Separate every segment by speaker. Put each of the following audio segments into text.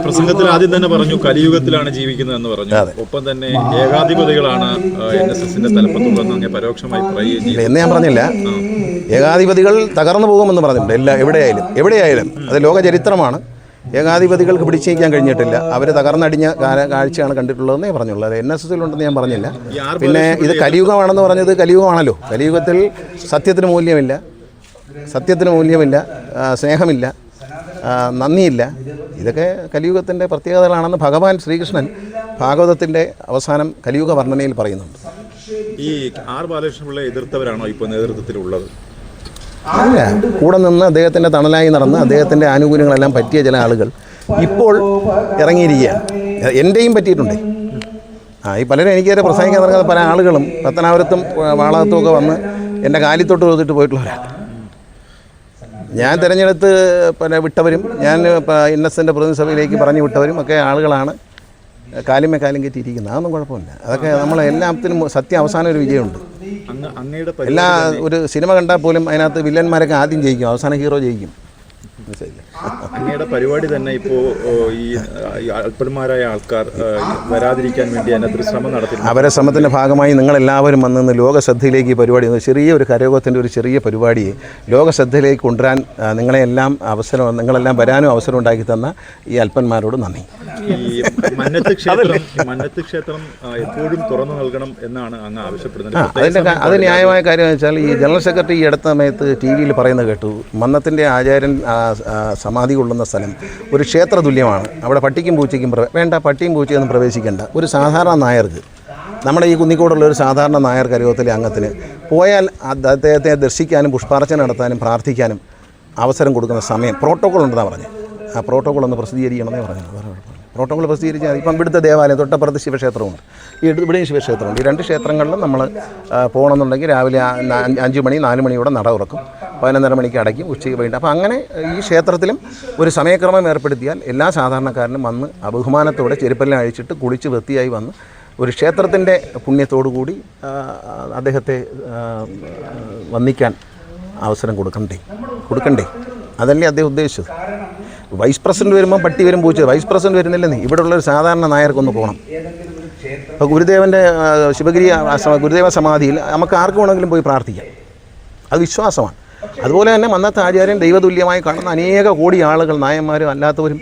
Speaker 1: പ്രസംഗത്തിൽ ആദ്യം തന്നെ പറഞ്ഞു കലിയുഗത്തിലാണ് ജീവിക്കുന്നതെന്ന് പറഞ്ഞു. ഒപ്പം തന്നെ ഏകാധിപതികളാണ് NSSന്റെ തലപ്പത്തുള്ളതെന്ന് അങ്ങനെ പരോക്ഷമായി പറയുകയും
Speaker 2: എന്ന് ഞാൻ പറഞ്ഞില്ല. ഏകാധിപതികൾ തകർന്നു പോകുമെന്ന് പറഞ്ഞിട്ടുണ്ട്. എവിടെയായാലും അത് ലോക ചരിത്രമാണ്. ഏകാധിപതികൾക്ക് പിടിച്ചു നിൽക്കാൻ കഴിഞ്ഞിട്ടില്ല. അവർ തകർന്നടിഞ്ഞ കാഴ്ചയാണ് കണ്ടിട്ടുള്ളതെന്നേ പറഞ്ഞുള്ളൂ. അത് NSSലുണ്ടെന്ന് ഞാൻ പറഞ്ഞില്ല. പിന്നെ ഇത് കലിയുഗമാണെന്ന് പറഞ്ഞത് കലിയുഗമാണല്ലോ. കലിയുഗത്തിൽ സത്യത്തിന് മൂല്യമില്ല, സ്നേഹമില്ല, നന്ദിയില്ല. ഇതൊക്കെ കലിയുഗത്തിൻ്റെ പ്രത്യേകതകളാണെന്ന് ഭഗവാൻ ശ്രീകൃഷ്ണൻ ഭാഗവതത്തിൻ്റെ അവസാനം കലിയുഗ വർണ്ണനയിൽ പറയുന്നുണ്ട്.
Speaker 1: ഈ ആർ ബാലകൃഷ്ണപിള്ളയെ എതിർത്തവരാണോ ഇപ്പോൾ നേതൃത്വത്തിലുള്ളത്?
Speaker 2: അല്ല, കൂടെ നിന്ന് അദ്ദേഹത്തിൻ്റെ തണലായി നടന്ന് അദ്ദേഹത്തിൻ്റെ ആനുകൂല്യങ്ങളെല്ലാം പറ്റിയ ചില ആളുകൾ ഇപ്പോൾ ഇറങ്ങിയിരിക്കുകയാണ്. എൻ്റെയും പറ്റിയിട്ടുണ്ട്. ഈ പലരും എനിക്കേറെ പ്രസംഗിക്കാൻ നടക്കുന്ന പല ആളുകളും പത്തനാപുരത്തും വാളകത്തും ഒക്കെ വന്ന് എൻ്റെ കാലിത്തൊട്ട് കൊടുത്തിട്ട് പോയിട്ടുള്ളവരാണ്. ഞാൻ തിരഞ്ഞെടുത്ത് വിട്ടവരും ഞാൻ NSSൻ്റെ പ്രതിനിധിസഭയിലേക്ക് പറഞ്ഞു വിട്ടവരും ഒക്കെ ആളുകളാണ് കാലും കയറ്റിയിരിക്കുന്നത്. അതൊന്നും കുഴപ്പമില്ല. അതൊക്കെ നമ്മളെല്ലാത്തിനും അവസാനം ഒരു വിജയമുണ്ട്. ഒരു സിനിമ കണ്ടാൽ പോലും അതിനകത്ത് വില്ലന്മാരൊക്കെ ആദ്യം ജയിക്കും, അവസാനം ഹീറോ ജയിക്കും.
Speaker 1: അങ്ങയുടെ പരിപാടി തന്നെ ഇപ്പോൾ ഈ അല്പന്മാരായ ആൾക്കാർ വരാതിരിക്കാൻ വേണ്ടി അതിനകത്തൊരു ശ്രമം നടത്തി.
Speaker 2: അവരെ ശ്രമത്തിൻ്റെ ഭാഗമായി നിങ്ങളെല്ലാവരും വന്ന് ലോക ശ്രദ്ധയിലേക്ക് ഈ പരിപാടി, ചെറിയൊരു കരയോഗത്തിൻ്റെ ഒരു ചെറിയ പരിപാടിയെ ലോക ശ്രദ്ധയിലേക്ക് കൊണ്ടുവരാൻ നിങ്ങളെല്ലാം വരാനും അവസരം ഉണ്ടാക്കി തന്ന ഈ അല്പന്മാരോട് നന്ദി.
Speaker 1: ഈ മന്നത്ത് ക്ഷേത്രം എപ്പോഴും തുറന്നു നൽകണം എന്നാണ് അങ്ങ് ആവശ്യപ്പെടുന്നത്.
Speaker 2: അത് ന്യായമായ കാര്യം എന്ന് വെച്ചാൽ ഈ ജനറൽ സെക്രട്ടറി ഈ അടുത്ത സമയത്ത് TV-യിൽ പറയുന്നത് കേട്ടു. മന്നത്തിൻ്റെ ആചാര്യൻ സമാധി കൊള്ളുന്ന സ്ഥലം ഒരു ക്ഷേത്ര തുല്യമാണ്. അവിടെ പട്ടിക്കും പൂച്ചയ്ക്കും വേണ്ട, പട്ടിയും പൂച്ചയൊന്നും പ്രവേശിക്കേണ്ട. ഒരു സാധാരണ നായർക്ക്, നമ്മുടെ ഈ കുന്നിക്കോടുള്ള ഒരു സാധാരണ നായർ കരയോഗത്തിലെ അംഗത്തിന് പോയാൽ അദ്ദേഹത്തെ ദർശിക്കാനും പുഷ്പാർച്ചന നടത്താനും പ്രാർത്ഥിക്കാനും അവസരം കൊടുക്കുന്ന സമയം പ്രോട്ടോക്കോൾ ഉണ്ടെന്നാണ് പറഞ്ഞത്. ആ പ്രോട്ടോക്കോൾ ഒന്ന് പ്രസിദ്ധീകരിക്കണമെന്നേ പറഞ്ഞു. പ്രോട്ടോക്കോൾ പ്രസിദ്ധീകരിച്ചാൽ ഇപ്പം ഇവിടുത്തെ ദേവാലയം തൊട്ടപ്പുറത്ത് ശിവക്ഷേത്രമുണ്ട്, ഇവിടെയും ശിവക്ഷേത്രമുണ്ട്. ഈ 2 ക്ഷേത്രങ്ങളിലും നമ്മൾ പോകണമെന്നുണ്ടെങ്കിൽ രാവിലെ 5 മണി 4 മണിയോടെ നട തുറക്കും, 11:30 മണിക്ക് അടയ്ക്കും, ഉച്ചയ്ക്ക് വേണ്ടി. അപ്പോൾ അങ്ങനെ ഈ ക്ഷേത്രത്തിലും ഒരു സമയക്രമം ഏർപ്പെടുത്തിയാൽ എല്ലാ സാധാരണക്കാരനും വന്ന് ബഹുമാനത്തോടെ ചെരുപ്പെല്ലാം അഴിച്ചിട്ട് കുളിച്ച് വൃത്തിയായി വന്ന് ഒരു ക്ഷേത്രത്തിൻ്റെ പുണ്യത്തോടു കൂടി അദ്ദേഹത്തെ വന്ദിക്കാൻ അവസരം കൊടുക്കണ്ടേ? അതല്ലേ അദ്ദേഹം ഉദ്ദേശിച്ചത്. വൈസ് പ്രസിഡന്റ് വരുമ്പോൾ പട്ടി വരും പൂച്ച, വൈസ് പ്രസിഡന്റ് വരുന്നില്ലെന്നേ. ഇവിടെ ഉള്ളൊരു സാധാരണ നായർക്കൊന്ന് പോകണം. അപ്പോൾ ഗുരുദേവൻ്റെ ഗുരുദേവ സമാധിയിൽ നമുക്ക് ആർക്ക് വേണമെങ്കിലും പോയി പ്രാർത്ഥിക്കാം. അത് വിശ്വാസമാണ്. അതുപോലെ തന്നെ മന്നത്ത് ആചാര്യൻ ദൈവതുല്യമായി കാണുന്ന അനേക കോടി ആളുകൾ, നായന്മാരും അല്ലാത്തവരും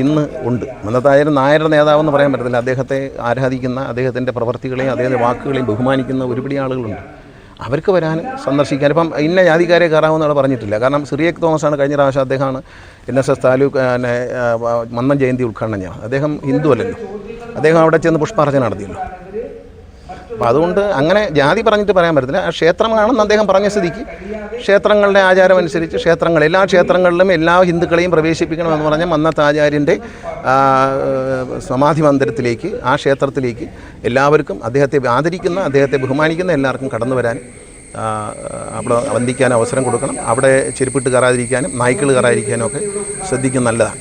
Speaker 2: ഇന്ന് ഉണ്ട്. മന്നത്ത് ആചാര്യൻ നായരുടെ നേതാവെന്ന് പറയാൻ പറ്റത്തില്ല. അദ്ദേഹത്തെ ആരാധിക്കുന്ന, അദ്ദേഹത്തിൻ്റെ പ്രവർത്തികളെയും അദ്ദേഹത്തിൻ്റെ വാക്കുകളെയും ബഹുമാനിക്കുന്ന ഒരുപിടി ആളുകളുണ്ട്. അവർക്ക് വരാനും സന്ദർശിക്കാനും. ഇപ്പം ഇന്ന ജാതിക്കാരെ കയറാമെന്നാണ് പറഞ്ഞിട്ടില്ല. കാരണം സിറിയക് തോമസാണ് കഴിഞ്ഞ പ്രാവശ്യം അദ്ദേഹമാണ് NSS താലൂക്ക് മന്നം ജയന്തി ഉദ്ഘാടനം ചെയ്യണം. അദ്ദേഹം ഹിന്ദു അല്ലല്ലോ, അദ്ദേഹം അവിടെ ചെന്ന് പുഷ്പാർച്ചന നടത്തിയല്ലോ. അപ്പോൾ അതുകൊണ്ട് അങ്ങനെ ജാതി പറഞ്ഞിട്ട് പറയാൻ പറ്റത്തില്ല. ക്ഷേത്രമാണെന്ന് അദ്ദേഹം പറഞ്ഞ സ്ഥിതിക്ക് ക്ഷേത്രങ്ങളുടെ ആചാരമനുസരിച്ച് എല്ലാ ക്ഷേത്രങ്ങളിലും എല്ലാ ഹിന്ദുക്കളെയും പ്രവേശിപ്പിക്കണമെന്ന് പറഞ്ഞ മന്നത്ത് ആചാര്യൻ്റെ സമാധി മന്ദിരത്തിലേക്ക്, ആ ക്ഷേത്രത്തിലേക്ക് എല്ലാവർക്കും അദ്ദേഹത്തെ ആദരിക്കുന്ന, അദ്ദേഹത്തെ ബഹുമാനിക്കുന്ന എല്ലാവർക്കും കടന്നു വരാൻ, അവിടെ വന്ദിക്കാൻ അവസരം കൊടുക്കണം. അവിടെ ചെരുപ്പിട്ട് കയറാതിരിക്കാനും നായ്ക്കൾ കയറാതിരിക്കാനും ഒക്കെ ശ്രദ്ധിക്കും. നല്ലതാണ്.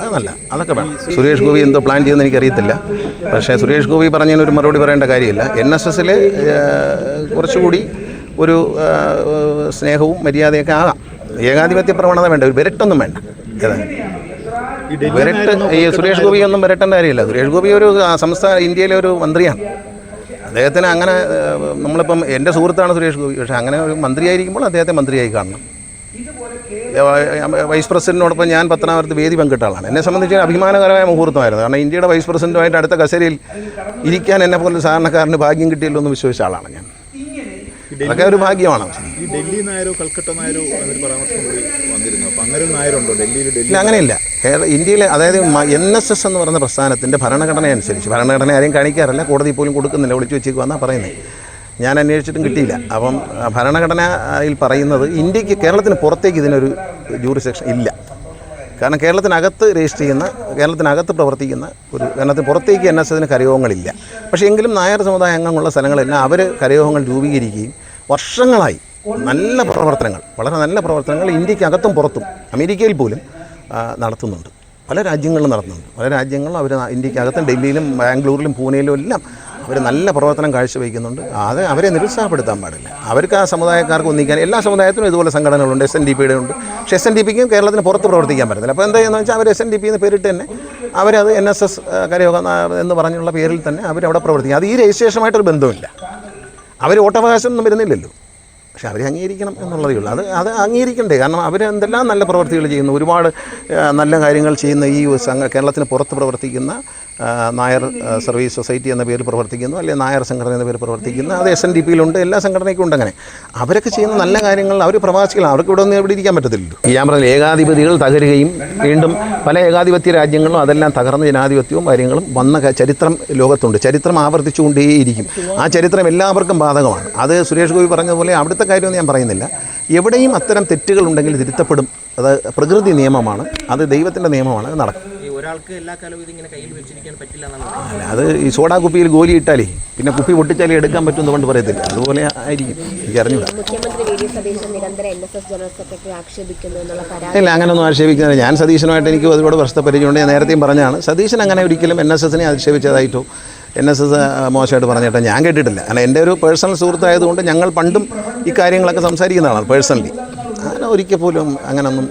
Speaker 2: അത് അതൊക്കെ വേണം. സുരേഷ് ഗോപി എന്തോ പ്ലാൻ ചെയ്യുമെന്ന് എനിക്കറിയത്തില്ല. പക്ഷേ സുരേഷ് ഗോപി പറഞ്ഞതിനൊരു മറുപടി പറയേണ്ട കാര്യമില്ല. NSSൽ കുറച്ചുകൂടി ഒരു സ്നേഹവും മര്യാദയൊക്കെ ആകാം. ഏകാധിപത്യ പ്രവണത വേണ്ട, ഒരു വിരട്ടൊന്നും വേണ്ട. ഈ സുരേഷ് ഗോപി ഒന്നും വിരട്ടേണ്ട കാര്യമില്ല. സുരേഷ് ഗോപി ഒരു ഇന്ത്യയിലെ ഒരു മന്ത്രിയാണ്. അദ്ദേഹത്തിന് അങ്ങനെ, നമ്മളിപ്പം എൻ്റെ സുഹൃത്താണ് സുരേഷ് ഗോപി, പക്ഷേ അങ്ങനെ ഒരു മന്ത്രിയായിരിക്കുമ്പോൾ അദ്ദേഹത്തെ മന്ത്രിയായി കാണണം. വൈസ് പ്രസിഡന്റിനോടൊപ്പം ഞാൻ പത്തനാപുരത്ത് വേദി പങ്കിട്ട ആളാണ്. എന്നെ സംബന്ധിച്ച് അഭിമാനകരമായ മുഹൂർത്തമായിരുന്നു. കാരണം ഇന്ത്യയുടെ വൈസ് പ്രസിഡന്റുമായിട്ട് അടുത്ത കസേരയിൽ ഇരിക്കാൻ എന്നെ പോലെ സാധാരണക്കാരന് ഭാഗ്യം കിട്ടിയല്ലോ എന്ന് വിശ്വസിച്ച ആളാണ് ഞാൻ. അതൊക്കെ ഒരു ഭാഗ്യമാണ്.
Speaker 1: ഈ ഡൽഹി നായരോ കൽക്കട്ട നായരോ എന്നൊരു പരാമർശം കൂടി വന്നിരുന്നു. അപ്പോൾ അങ്ങനെ ഒരു നായരുണ്ടോ ഡൽഹിയിൽ?
Speaker 2: അങ്ങനെയില്ല. ഇന്ത്യയിലെ, അതായത് NSS എന്ന് പറയുന്ന പ്രസ്ഥാനത്തിൻ്റെ ഭരണഘടന അനുസരിച്ച്, ഭരണഘടന ആരെയും കാണിക്കാറില്ല, കോടതി പോലും കൊടുക്കുന്നില്ല, ഒളിച്ചു വെച്ചേക്കുവാന്നാണ് പറയുന്നത്. ഞാൻ അന്വേഷിച്ചിട്ടും കിട്ടിയില്ല. അപ്പം ഭരണഘടനയിൽ പറയുന്നത് ഇന്ത്യക്ക്, കേരളത്തിന് പുറത്തേക്ക് ഇതിനൊരു ജൂറിസ്ഡിക്ഷൻ ഇല്ല. കാരണം കേരളത്തിനകത്ത് രജിസ്റ്റർ ചെയ്യുന്ന, കേരളത്തിനകത്ത് പ്രവർത്തിക്കുന്ന കേരളത്തിന് പുറത്തേക്ക് NSSന് കരയോഗങ്ങളില്ല. പക്ഷേ എങ്കിലും നായർ സമുദായ അംഗങ്ങളുള്ള സ്ഥലങ്ങളെല്ലാം അവർ കരയോഗങ്ങൾ രൂപീകരിക്കുകയും വർഷങ്ങളായി വളരെ നല്ല പ്രവർത്തനങ്ങൾ ഇന്ത്യക്കകത്തും പുറത്തും, അമേരിക്കയിൽ പോലും നടത്തുന്നുണ്ട്. പല രാജ്യങ്ങളിലും നടത്തുന്നുണ്ട്. പല രാജ്യങ്ങളിലും അവർ ഇന്ത്യക്കകത്തും ഡൽഹിയിലും ബാംഗ്ലൂരിലും പൂനെയിലും എല്ലാം അവർ നല്ല പ്രവർത്തനം കാഴ്ചവെക്കുന്നുണ്ട്. അത് അവരെ നിരുത്സാഹപ്പെടുത്താൻ പാടില്ല. അവർക്ക് ആ സമുദായക്കാർക്ക് ഒന്നിക്കാൻ എല്ലാ സമുദായത്തിനും ഇതുപോലെ സംഘടനകളുണ്ട്. SNDPയുടെ ഉണ്ട്. പക്ഷേ SNDPക്കും കേരളത്തിന് പുറത്ത് പ്രവർത്തിക്കാൻ പറ്റത്തില്ല. അപ്പോൾ എന്താ ചെയ്യുന്നത് വെച്ചാൽ അവർ SNDP എന്ന് പേരിട്ട് തന്നെ അവരത് NSS കരയോഗം എന്ന് പറഞ്ഞുള്ള പേരിൽ തന്നെ അവരവിടെ പ്രവർത്തിക്കും. അത് ഈ രജിസ്ട്രേഷനുമായിട്ടൊരു ബന്ധമില്ല. അവർ വോട്ടവകാശം ഒന്നും വരുന്നില്ലല്ലോ. പക്ഷെ അവരെ അംഗീകരിക്കണം എന്നുള്ളതേ ഉള്ളൂ. അത് അംഗീകരിക്കണ്ടേ? കാരണം അവർ എന്തെല്ലാം നല്ല പ്രവൃത്തികൾ ചെയ്യുന്നു, ഒരുപാട് നല്ല കാര്യങ്ങൾ ചെയ്യുന്ന ഈ കേരളത്തിന് പുറത്ത് പ്രവർത്തിക്കുന്ന നായർ സർവീസ് സൊസൈറ്റി എന്ന പേരിൽ പ്രവർത്തിക്കുന്നു, അല്ലെങ്കിൽ നായർ സംഘടന എന്ന പേരിൽ പ്രവർത്തിക്കുന്നു. അത് SNDPയിലുണ്ട്, എല്ലാ സംഘടനയ്ക്കും ഉണ്ട്. അങ്ങനെ അവരൊക്കെ ചെയ്യുന്ന നല്ല കാര്യങ്ങൾ അവർ പ്രവാസികളാണ്. അവർക്ക് ഇവിടെ ഒന്നും എവിടെ ഇരിക്കാൻ പറ്റത്തില്ലല്ലോ. ഞാൻ പറഞ്ഞ ഏകാധിപതികൾ തകരുകയും വീണ്ടും പല ഏകാധിപത്യ രാജ്യങ്ങളിലും അതെല്ലാം തകർന്ന ജനാധിപത്യവും കാര്യങ്ങളും വന്ന ചരിത്രം ലോകത്തുണ്ട്. ചരിത്രം ആവർത്തിച്ചുകൊണ്ടേയിരിക്കും. ആ ചരിത്രം എല്ലാവർക്കും ബാധകമാണ്. അത് സുരേഷ് ഗോപി പറഞ്ഞതുപോലെ അവിടുത്തെ കാര്യമൊന്നും ഞാൻ പറയുന്നില്ല. എവിടെയും അത്തരം തെറ്റുകളുണ്ടെങ്കിൽ തിരുത്തപ്പെടും. അത് പ്രകൃതി നിയമമാണ്, അത് ദൈവത്തിൻ്റെ നിയമമാണ്, അത് നടക്കും.
Speaker 3: ഒരാൾക്ക് എല്ലാ കാലവും ഇതിങ്ങനെ കയ്യിൽ വെച്ചിരിക്കാൻ പറ്റില്ല എന്നാണ്.
Speaker 2: അത് ഈ സോഡാ കുപ്പിയിൽ ഗോലി ഇട്ടാലേ പിന്നെ കുപ്പി പൊട്ടിച്ചാലേ എടുക്കാൻ പറ്റുമെന്ന് കൊണ്ട് പറയത്തില്ല. അതുപോലെ ആയിരിക്കും. എനിക്ക് അറിഞ്ഞൂടാ.
Speaker 4: മുഖ്യമന്ത്രി വി. ഡി. സതീശൻ നിരന്തരം NSS ജനറൽ സെക്രട്ടറി ആക്ഷേപിക്കുന്നു എന്നുള്ള പരാതി.
Speaker 2: ഇല്ല, അങ്ങനെയൊന്നും ആക്ഷേപിക്കുന്നില്ല. ഞാൻ സതീശനുമായിട്ട് എനിക്ക് ഒരുപാട് വർഷത്തെ പരിചയമുണ്ട്. ഞാൻ നേരത്തെയും പറഞ്ഞാണ്, സതീശൻ അങ്ങനെ ഒരിക്കലും NSSനെ ആക്ഷേപിച്ചതായിട്ടോ NSS മോശമായിട്ട് പറഞ്ഞിട്ടോ ഞാൻ കേട്ടിട്ടില്ല. കാരണം എൻ്റെ ഒരു പേഴ്സണൽ സുഹൃത്തായതുകൊണ്ട് ഞങ്ങൾ പണ്ടും ഈ കാര്യങ്ങളൊക്കെ സംസാരിക്കുന്നതാണ് പേഴ്സണലി. അങ്ങനെ ഒരിക്കൽ പോലും അങ്ങനൊന്നും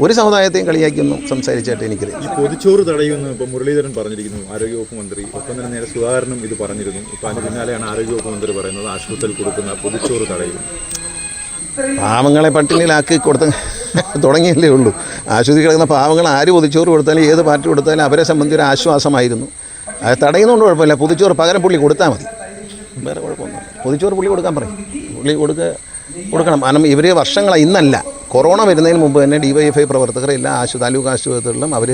Speaker 2: ഒരു സമുദായത്തെയും കളിയാക്കിയൊന്നും സംസാരിച്ചായിട്ട് എനിക്കറിയാം.
Speaker 1: ഈ പൊതിച്ചോറ് തടയുമെന്ന് ഇപ്പോൾ മുരളീധരൻ പറഞ്ഞിരിക്കുന്നു, ആരോഗ്യവകുപ്പ് മന്ത്രി. ഒപ്പം തന്നെ നേരെ സുധാകരനും ഇത് പറഞ്ഞിരുന്നു. ഇപ്പോൾ അതിന് പിന്നാലെയാണ് ആരോഗ്യവകുപ്പ് മന്ത്രി പറയുന്നത് ആശുപത്രിയിൽ കൊടുക്കുന്ന പൊതിച്ചോറ് തടയും.
Speaker 2: പാവങ്ങളെ പട്ടിണിയിലാക്കി കൊടുത്ത് തുടങ്ങിയല്ലേ ഉള്ളൂ. ആശുപത്രി കിടക്കുന്ന പാവങ്ങൾ ആര് പൊതിച്ചോറ് കൊടുത്താലും ഏത് പാർട്ടി കൊടുത്താലും അവരെ സംബന്ധിച്ച് ഒരു ആശ്വാസമായിരുന്നു. അത് തടയുന്നതുകൊണ്ട് കുഴപ്പമില്ല. പൊതിച്ചോറ് പകരം പുള്ളി കൊടുത്താൽ മതി, വേറെ കുഴപ്പമൊന്നുമില്ല. പൊതിച്ചോറ് പുള്ളി കൊടുക്കാൻ പറയും, പുള്ളി കൊടുക്കണം. കാരണം ഇവർ വർഷങ്ങളായി, ഇന്നല്ല, കൊറോണ വരുന്നതിന് മുമ്പ് തന്നെ DYFI പ്രവർത്തകർ എല്ലാ താലൂക്ക് ആശുപത്രികളിലും അവർ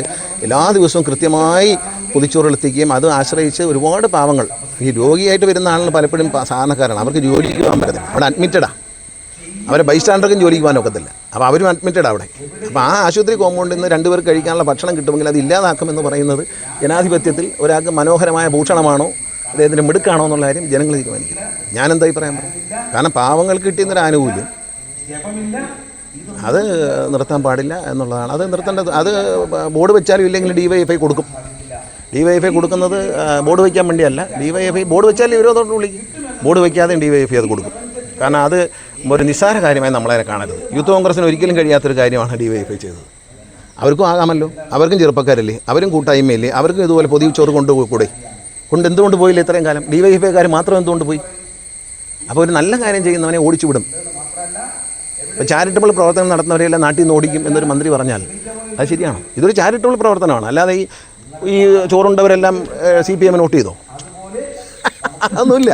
Speaker 2: എല്ലാ ദിവസവും കൃത്യമായി പൊതിച്ചോറെത്തിക്കുകയും അത് ആശ്രയിച്ച് ഒരുപാട് പാവങ്ങൾ, ഈ രോഗിയായിട്ട് വരുന്ന ആളുകൾ പലപ്പോഴും സാധാരണക്കാരാണ്. അവർക്ക് ജോലിക്ക് പോകാൻ പറ്റത്തില്ല, അവിടെ അഡ്മിറ്റഡാണ്. അവരെ ബൈസ്റ്റാൻഡർക്കും ജോലിക്ക് പോകാൻ ഒക്കത്തില്ല. അപ്പോൾ അവരും അഡ്മിറ്റഡ് അവിടെ. അപ്പോൾ ആ ആശുപത്രി കോമ്പൗണ്ടിൽ നിന്ന് 2 പേർക്ക് കഴിക്കാനുള്ള ഭക്ഷണം കിട്ടുമെങ്കിൽ അത് ഇല്ലാതാക്കുമെന്ന് പറയുന്നത് ജനാധിപത്യത്തിൽ ഒരാൾക്ക് മനോഹരമായ ഭൂഷണമാണോ അദ്ദേഹത്തിൻ്റെ മിടുക്കാണോ എന്നുള്ള കാര്യം ജനങ്ങൾ തീരുമാനിക്കും. ഞാനെന്തായി പറയാൻ പറയും? കാരണം പാവങ്ങൾക്ക് കിട്ടിയെന്നൊരു ആനുകൂല്യം അത് നിർത്താൻ പാടില്ല എന്നുള്ളതാണ്. അത് നിർത്തേണ്ടത്. അത് ബോർഡ് വെച്ചാലും ഇല്ലെങ്കിൽ DYFI കൊടുക്കും. DYFI കൊടുക്കുന്നത് ബോർഡ് വയ്ക്കാൻ വേണ്ടിയല്ല. DYFI ബോർഡ് വെച്ചാൽ വിരോധത്തോട് വിളിക്കും. ബോർഡ് വയ്ക്കാതെയും DYFI അത് കൊടുക്കും. കാരണം അത് ഒരു നിസ്സാര കാര്യമായി നമ്മളതിനെ കാണരുത്. യൂത്ത് കോൺഗ്രസ്സിന് ഒരിക്കലും കഴിയാത്തൊരു കാര്യമാണ് DYFI ചെയ്തത്. അവർക്കും ആകാമല്ലോ, അവർക്കും ചെറുപ്പക്കാരല്ലേ, അവരും കൂട്ടായ്മയില്ലേ, അവർക്കും ഇതുപോലെ പൊതിച്ചോറ് കൊണ്ടുപോയി എന്തുകൊണ്ട് പോയില്ല ഇത്രയും കാലം? DYFIക്കാർ മാത്രം എന്തുകൊണ്ട് പോയി? അപ്പോൾ ഒരു നല്ല കാര്യം ചെയ്യുന്നവനെ ഓടിച്ചു വിടും. ഇപ്പോൾ ചാരിറ്റബിൾ പ്രവർത്തനം നടത്തുന്നവരെല്ലാം നാട്ടിൽ നിന്ന് ഓടിക്കും എന്നൊരു മന്ത്രി പറഞ്ഞാൽ അത് ശരിയാണോ? ഇതൊരു ചാരിറ്റബിൾ പ്രവർത്തനമാണ്. അല്ലാതെ ഈ ചോറുണ്ടവരെല്ലാം CPM വോട്ട് ചെയ്തോ? അതൊന്നുമില്ല.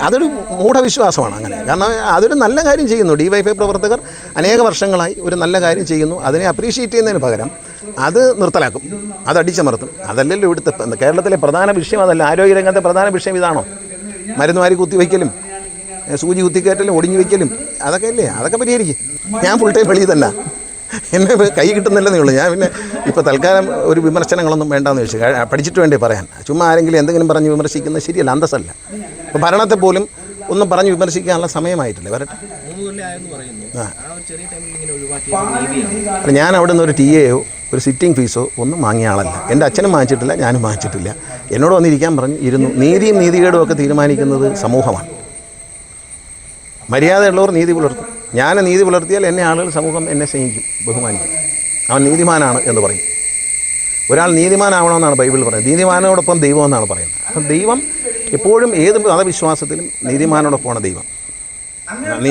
Speaker 2: അതൊരു മൂഢവിശ്വാസമാണ് അങ്ങനെ. കാരണം അതൊരു നല്ല കാര്യം ചെയ്യുന്നു. DYFI പ്രവർത്തകർ അനേക വർഷങ്ങളായി ഒരു നല്ല കാര്യം ചെയ്യുന്നു. അതിനെ അപ്രീഷിയേറ്റ് ചെയ്യുന്നതിന് പകരം അത് നിർത്തലാക്കും, അത് അടിച്ചമർത്തും. അതല്ലല്ലോ ഇവിടുത്തെ കേരളത്തിലെ പ്രധാന വിഷയം. അതല്ല ആരോഗ്യരംഗത്തെ പ്രധാന വിഷയം ഇതാണോ? മരുന്നുമാരി കുത്തിവയ്ക്കലും സൂചി കുത്തിക്കയറ്റലും ഒടിഞ്ഞു വയ്ക്കലും അതൊക്കെ അല്ലേ? അതൊക്കെ പരിഹരിക്കും. ഞാൻ ഫുൾ ടൈം വെളിയിൽ തന്നെ, എന്നെ കൈ കിട്ടുന്നില്ലെന്നേ ഉള്ളൂ. ഞാൻ പിന്നെ ഇപ്പോൾ തൽക്കാലം ഒരു വിമർശനങ്ങളൊന്നും വേണ്ടാന്ന് വെച്ചു. പഠിച്ചിട്ട് വേണ്ടേ പറയാൻ. ചുമ്മാ ആരെങ്കിലും എന്തെങ്കിലും പറഞ്ഞ് വിമർശിക്കുന്നത് ശരിയല്ല, അന്തസ്സല്ല. ഇപ്പോൾ ഭരണത്തെ പോലും ഒന്നും പറഞ്ഞ് വിമർശിക്കാനുള്ള സമയമായിട്ടില്ല. വരട്ടെ. ഞാൻ അവിടെ നിന്ന് ഒരു TA ഒരു സിറ്റിംഗ് ഫീസോ ഒന്നും വാങ്ങിയ ആളല്ല. എൻ്റെ അച്ഛനും വാങ്ങിച്ചിട്ടില്ല, ഞാനും വാങ്ങിച്ചിട്ടില്ല. എന്നോട് വന്നിരിക്കാൻ പറഞ്ഞു ഇരുന്നു. നീതിയും നീതികേടും ഒക്കെ തീരുമാനിക്കുന്നത് സമൂഹമാണ്. മര്യാദയുള്ളവർ നീതി പുലർത്തും. ഞാൻ നീതി പുലർത്തിയാൽ എന്നെ ആളുകൾ, സമൂഹം എന്നെ സ്നേഹിക്കും, ബഹുമാനിക്കും. അവൻ നീതിമാനാണ് എന്ന് പറയും. ഒരാൾ നീതിമാനാവണമെന്നാണ് ബൈബിളിൽ പറയുന്നത്. നീതിമാനോടൊപ്പം ദൈവം എന്നാണ് പറയുന്നത്. അപ്പം ദൈവം എപ്പോഴും ഏത് മതവിശ്വാസത്തിലും നീതിമാനോടൊപ്പമാണ് ദൈവം.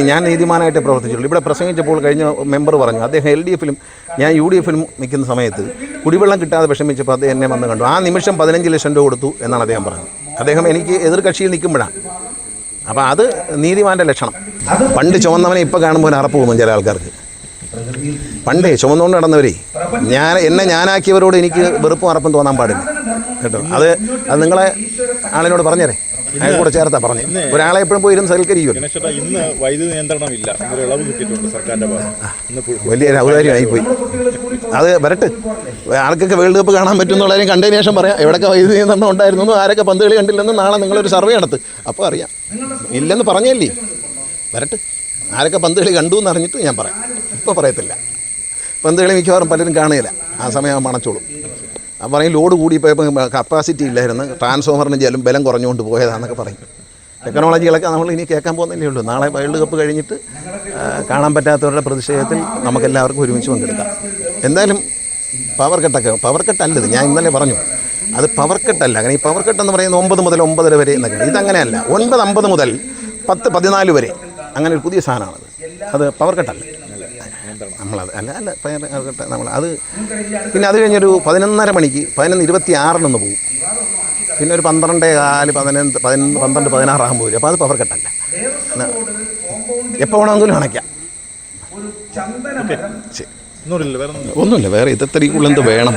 Speaker 2: ഞാൻ നീതിമാനായിട്ട് പ്രവർത്തിച്ചുള്ളൂ. ഇവിടെ പ്രസംഗിച്ചപ്പോൾ കഴിഞ്ഞ മെമ്പർ പറഞ്ഞു, അദ്ദേഹം LDFിലും ഞാൻ UDFിലും നിൽക്കുന്ന സമയത്ത് കുടിവെള്ളം കിട്ടാതെ വിഷമിച്ചപ്പോൾ അദ്ദേഹം എന്നെ വന്ന് കണ്ടു. ആ നിമിഷം 15 ലക്ഷം രൂപ കൊടുത്തു എന്നാണ് അദ്ദേഹം പറഞ്ഞത്. അദ്ദേഹം എനിക്ക് എതിർ കക്ഷിയിൽ നിൽക്കുമ്പോഴാണ്. അപ്പോൾ അത് നീതിമാൻ്റെ ലക്ഷണം. പണ്ട് ചുമന്നവനെ ഇപ്പോൾ കാണുമ്പോൾ അറപ്പ് തോന്നും ചില ആൾക്കാർക്ക്. പണ്ടേ ചുമന്നുകൊണ്ട് നടന്നവരെ എന്നെ ഞാനാക്കിയവരോട് എനിക്ക് വെറുപ്പും അറപ്പും തോന്നാൻ പാടില്ല കേട്ടോ. അത് നിങ്ങളെ ആളിനോട് പറഞ്ഞേരെ, അയാൾ കൂടെ ചേർത്താ പറഞ്ഞു. ഒരാളെ എപ്പോഴും പോയി ഇരുന്ന് സൽക്കരിക്കുമല്ലോ.
Speaker 1: ഇന്ന് വൈദ്യുതി നിയന്ത്രണമില്ല, ഇളവ് കിട്ടിയിട്ടുണ്ട് സർക്കാരിന്റെ
Speaker 2: വലിയൊരു ഔദാര്യമായിപ്പോയി. അത് വരട്ടെ. ആർക്കൊക്കെ വേൾഡ് കപ്പ് കാണാൻ പറ്റും എന്നുള്ളതിനും കണ്ടതിന് ശേഷം പറയാം. എവിടെയൊക്കെ വൈദ്യുതി നിയന്ത്രണം ഉണ്ടായിരുന്നു, ആരൊക്കെ പന്ത് കളി കണ്ടില്ലെന്ന് നാളെ നിങ്ങളൊരു സർവേ നടത്ത്, അപ്പോൾ അറിയാം. ഇല്ലെന്ന് പറഞ്ഞല്ലേ, വരട്ടെ. ആരൊക്കെ പന്ത് കളി കണ്ടു എന്ന് അറിഞ്ഞിട്ട് ഞാൻ പറയാം. ഇപ്പോൾ പറയത്തില്ല. പന്ത് കളി മിക്കവാറും പലരും കാണുകയില്ല. ആ സമയം മണച്ചോളും. പറയും ലോഡ് കൂടിപ്പോയപ്പോൾ കപ്പാസിറ്റി ഇല്ലായിരുന്നു, ട്രാൻസ്ഫോമറിന് ബലം കുറഞ്ഞുകൊണ്ട് പോയതാണെന്നൊക്കെ പറയും. ടെക്നോളജികളൊക്കെ നമ്മൾ ഇനി കേൾക്കാൻ പോകുന്നതല്ലേ ഉള്ളൂ. നാളെ വേൾഡ് കപ്പ് കഴിഞ്ഞിട്ട് കാണാൻ പറ്റാത്തവരുടെ പ്രതിഷേധത്തിൽ നമുക്കെല്ലാവർക്കും ഒരുമിച്ച് പങ്കെടുക്കാം. എന്തായാലും പവർ കട്ടല്ലത്. ഞാൻ ഇന്നലെ പറഞ്ഞു അത് പവർ കട്ടല്ല. കാരണം ഈ പവർ കട്ട് എന്ന് പറയുന്നത് 9 മുതൽ 9:30 വരെ എന്നൊക്കെയാണ്. ഇതങ്ങനെയല്ല, 9:50 മുതൽ 10:14 വരെ അങ്ങനെ ഒരു പുതിയ സാധനമാണത്. അത് പവർ കട്ടല്ല. നമ്മളത് അല്ല പവർ കട്ട് അത് പിന്നെ അത് കഴിഞ്ഞൊരു 11:30 മണിക്ക് 11:26 പോകും. പിന്നെ ഒരു 12:15 12 16 ആകുമ്പോൾ വരും. അപ്പോൾ അത് പവർ കട്ടല്ല. എപ്പോൾ വേണമെങ്കിലും അണയ്ക്കാം.
Speaker 1: ഒന്നുമില്ല, വേറെ
Speaker 2: ഒന്നുമില്ല, വേറെ ഇത്രയ്ക്കുള്ള എന്ത് വേണം.